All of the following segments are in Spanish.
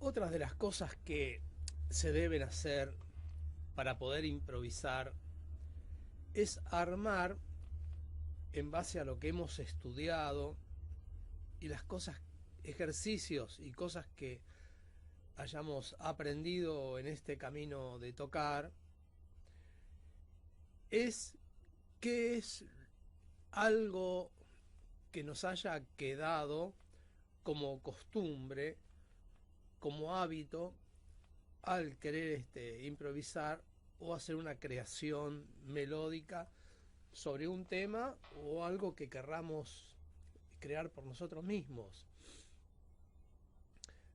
Otras de las cosas que se deben hacer para poder improvisar es armar en base a lo que hemos estudiado y las cosas, ejercicios y cosas que hayamos aprendido en este camino de tocar, es que es algo que nos haya quedado como costumbre, como hábito, al querer improvisar o hacer una creación melódica sobre un tema o algo que querramos crear por nosotros mismos.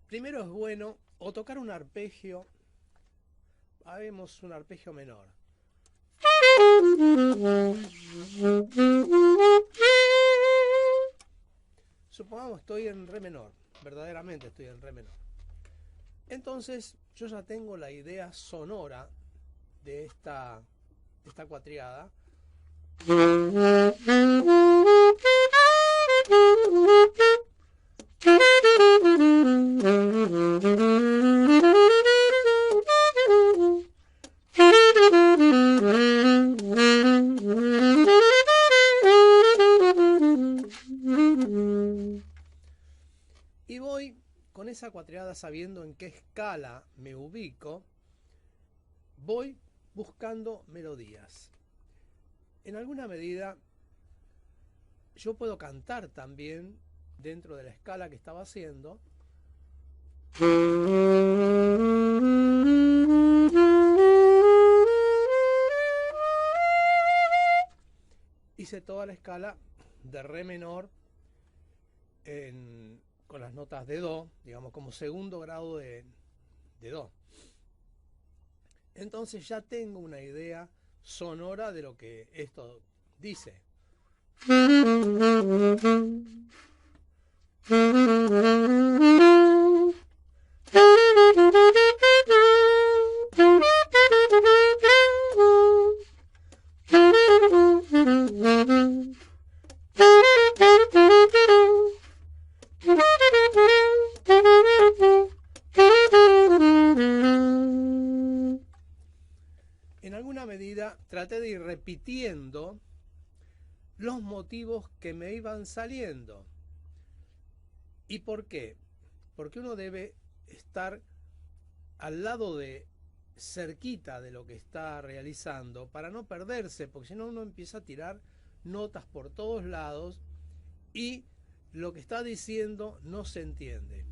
Primero es bueno o tocar un arpegio, hagamos un arpegio menor. Supongamos estoy en re menor, verdaderamente estoy en re menor. Entonces yo ya tengo la idea sonora de esta cuatriada. Y voy con esa cuatriada sabiendo en qué escala me ubico, voy buscando melodías. En alguna medida yo puedo cantar también dentro de la escala que estaba haciendo. Hice toda la escala de re menor con las notas de do, digamos como segundo grado de do. Entonces ya tengo una idea sonora de lo que esto dice. En alguna medida traté de ir repitiendo los motivos que me iban saliendo. ¿Y por qué? Porque uno debe estar al lado cerquita de lo que está realizando para no perderse, porque si no uno empieza a tirar notas por todos lados y lo que está diciendo no se entiende.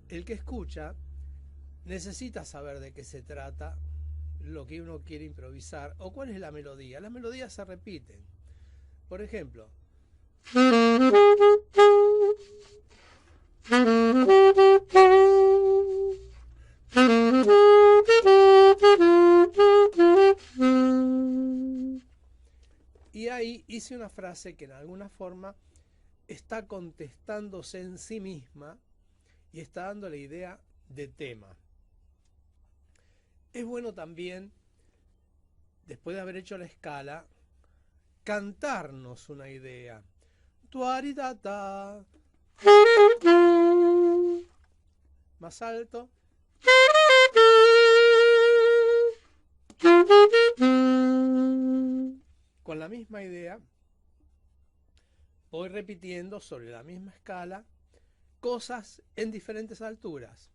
El que escucha necesita saber de qué se trata lo que uno quiere improvisar o cuál es la melodía. Las melodías se repiten. Por ejemplo, y ahí hice una frase que en alguna forma está contestándose en sí misma y está dando la idea de tema. Es bueno también, después de haber hecho la escala, cantarnos una idea. Tuaritata. Más alto. Con la misma idea, voy repitiendo sobre la misma escala cosas en diferentes alturas.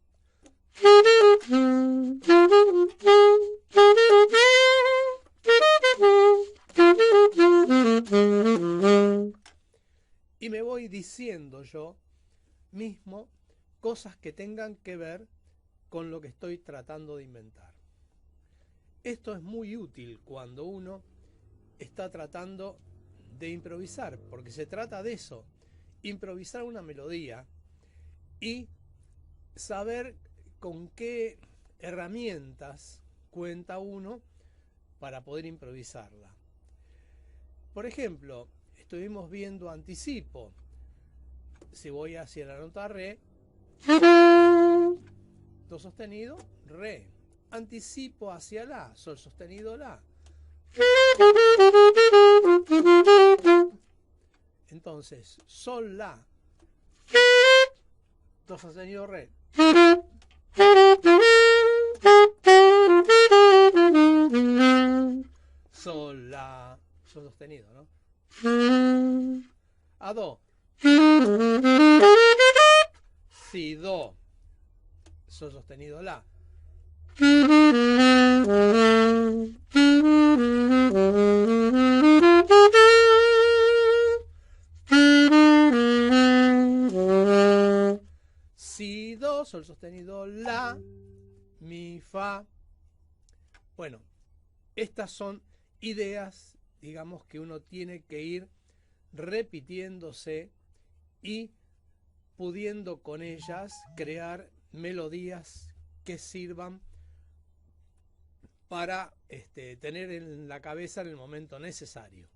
Y me voy diciendo yo mismo cosas que tengan que ver con lo que estoy tratando de inventar. Esto es muy útil cuando uno está tratando de improvisar, porque se trata de eso, improvisar una melodía y saber con qué herramientas cuenta uno para poder improvisarla. Por ejemplo, estuvimos viendo anticipo. Si voy hacia la nota re, do sostenido, re. Anticipo hacia la, sol sostenido, la. Entonces, sol, la, do sostenido, re. Sol, la, sol sostenido, ¿no? A do. Si, do, sol sostenido, la. Si, do, sol sostenido, la, mi, fa. Bueno, estas son ideas, digamos, que uno tiene que ir repitiéndose y pudiendo con ellas crear melodías que sirvan para tener en la cabeza en el momento necesario.